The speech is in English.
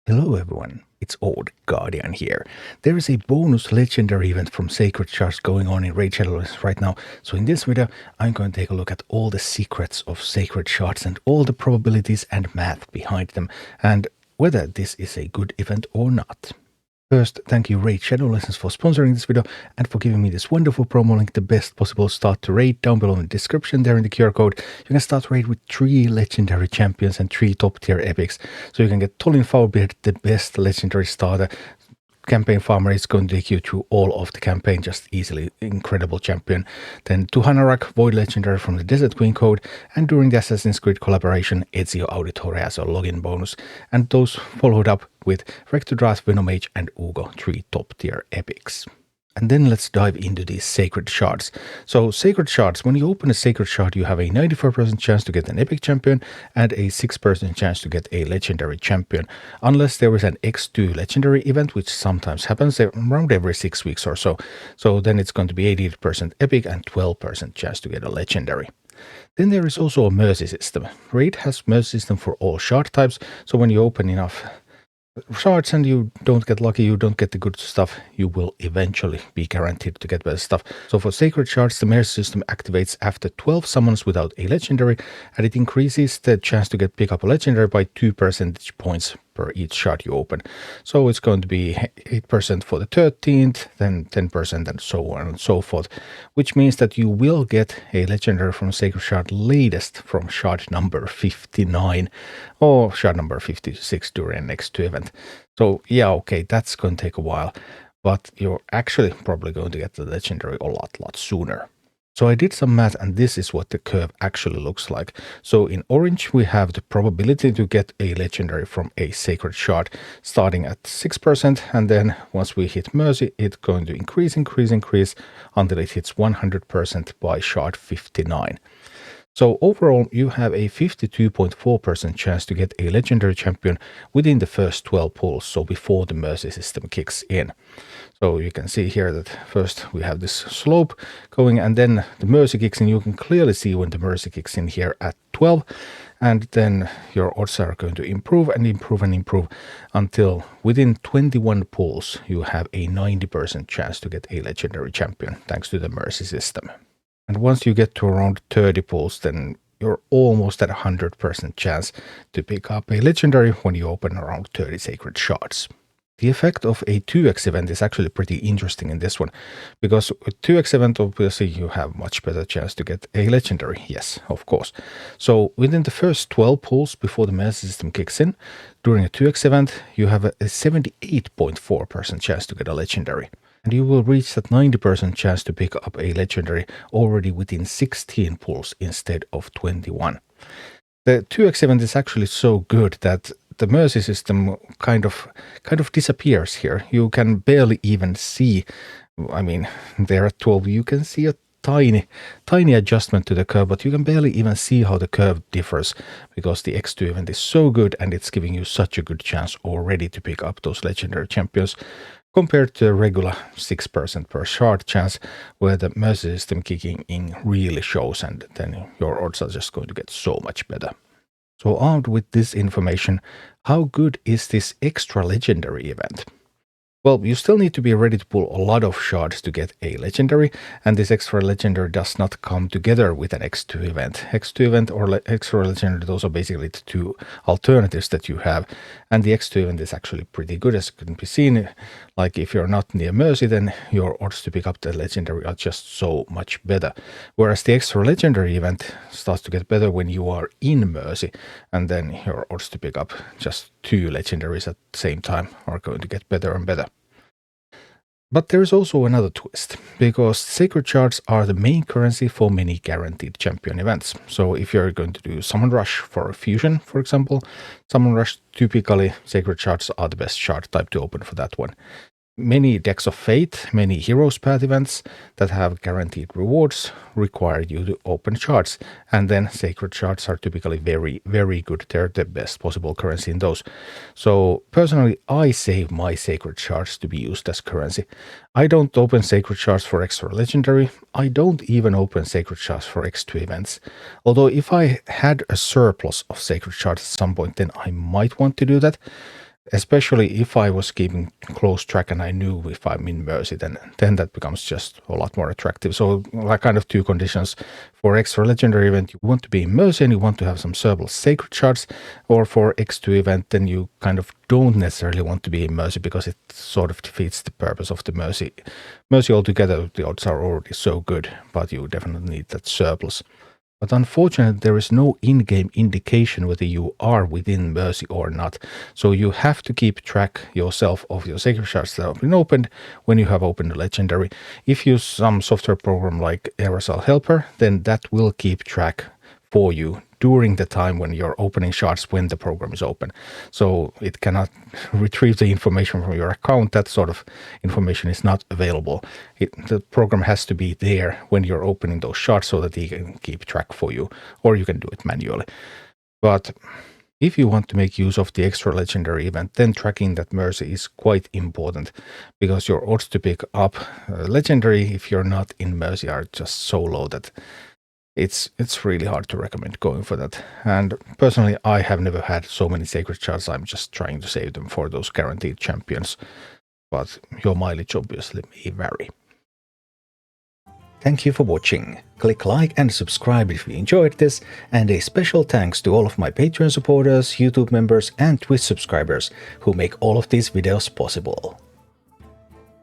Hello everyone, it's Old Guardian here. There is a bonus legendary event from Sacred Shards going on in Raid Shadowlands right now, so in this video I'm going to take a look at all the secrets of Sacred Shards and all the probabilities and math behind them, and whether this is a good event or not. First, thank you Raid Shadowlands for sponsoring this video and for giving me this wonderful promo link, the best possible start to raid, down below in the description there in the QR code. You can start raid with 3 legendary champions and 3 top tier epics. So you can get Tholin Foulbeard, the best legendary starter. Campaign farmer is going to take you through all of the campaign just easily. Incredible champion. Then Tuhanarak, Void Legendary from the DESERTQUEEN code, and during the Assassin's Creed collaboration, Ezio Auditore as a login bonus, and those followed up with Rector Drath, Venomage and Uugo, 3 top tier epics. And then let's dive into these Sacred Shards. So Sacred Shards, when you open a Sacred Shard, you have a 94% chance to get an Epic Champion and a 6% chance to get a Legendary Champion. Unless there is an X2 Legendary event, which sometimes happens around every 6 weeks or so. So then it's going to be 88% Epic and 12% chance to get a Legendary. Then there is also a Mercy system. Raid has Mercy system for all shard types, so when you open enough shards and you don't get lucky, you don't get the good stuff, you will eventually be guaranteed to get better stuff. So for Sacred Shards, the Mercy system activates after 12 summons without a legendary, and it increases the chance to pick up a legendary by 2 percentage points per each shard you open. So it's going to be 8% for the 13th, then 10% and so on and so forth, which means that you will get a legendary from Sacred Shard latest from shard number 59 or shard number 56 during next 2 event. So yeah, okay, that's going to take a while, but you're actually probably going to get the legendary a lot sooner. So I did some math and this is what the curve actually looks like. So in orange we have the probability to get a legendary from a Sacred Shard starting at 6%, and then once we hit Mercy it's going to increase until it hits 100% by shard 59. So overall you have a 52.4% chance to get a legendary champion within the first 12 pulls, so before the Mercy system kicks in. So you can see here that first we have this slope going and then the Mercy kicks in. You can clearly see when the Mercy kicks in here at 12, and then your odds are going to improve until within 21 pulls you have a 90% chance to get a legendary champion thanks to the Mercy system. And once you get to around 30 pulls, then you're almost at 100% chance to pick up a legendary when you open around 30 Sacred Shards. The effect of a 2x event is actually pretty interesting in this one, because with 2x event obviously you have much better chance to get a legendary, yes, of course. So within the first 12 pulls before the Mercy system kicks in, during a 2x event you have a 78.4% chance to get a legendary. And you will reach that 90% chance to pick up a legendary already within 16 pulls instead of 21. The 2x event is actually so good that the Mercy system kind of disappears here. You can barely even see, I mean, there at 12 you can see a tiny adjustment to the curve, but you can barely even see how the curve differs because the X2 event is so good and it's giving you such a good chance already to pick up those legendary champions compared to a regular 6% per shard chance where the Mercy system kicking in really shows, and then your odds are just going to get so much better. So armed with this information, how good is this extra legendary event? Well, you still need to be ready to pull a lot of shards to get a legendary, and this extra legendary does not come together with an X2 event. X2 event or extra legendary, those are basically the 2 alternatives that you have, and the X2 event is actually pretty good, as can be seen. Like if you're not near Mercy, then your odds to pick up the legendary are just so much better. Whereas the extra legendary event starts to get better when you are in Mercy, and then your odds to pick up just 2 legendaries at the same time are going to get better and better. But there is also another twist, because Sacred Shards are the main currency for many guaranteed champion events. So if you're going to do Summon Rush for a fusion, for example, Summon Rush, typically Sacred Shards are the best shard type to open for that one. Many Decks of Fate, many Heroes Path events that have guaranteed rewards require you to open shards, and then Sacred Shards are typically very good. They're the best possible currency in those. So personally, I save my Sacred Shards to be used as currency. I don't open Sacred Shards for extra legendary. I don't even open Sacred Shards for X2 events. Although if I had a surplus of Sacred Shards at some point, then I might want to do that. Especially if I was keeping close track and I knew if I'm in Mercy, then that becomes just a lot more attractive. So like kind of two conditions. For extra legendary event, you want to be in Mercy and you want to have some surplus Sacred Shards, or for X2 event, then you kind of don't necessarily want to be in Mercy because it sort of defeats the purpose of the Mercy. Mercy altogether, the odds are already so good, but you definitely need that surplus. But unfortunately, there is no in-game indication whether you are within Mercy or not. So you have to keep track yourself of your Sacred Shards that have been opened when you have opened a Legendary. If you use some software program like Aerosol Helper, then that will keep track for you during the time when you're opening shards when the program is open. So it cannot retrieve the information from your account. That sort of information is not available. The program has to be there when you're opening those shards so that it can keep track for you, or you can do it manually. But if you want to make use of the extra legendary event, then tracking that Mercy is quite important, because your odds to pick up legendary if you're not in Mercy are just so low that it's really hard to recommend going for that. And personally, I have never had so many Sacred Shards. I'm just trying to save them for those guaranteed champions. But your mileage obviously may vary. Thank you for watching. Click like and subscribe if you enjoyed this, and a special thanks to all of my Patreon supporters, YouTube members and Twitch subscribers who make all of these videos possible.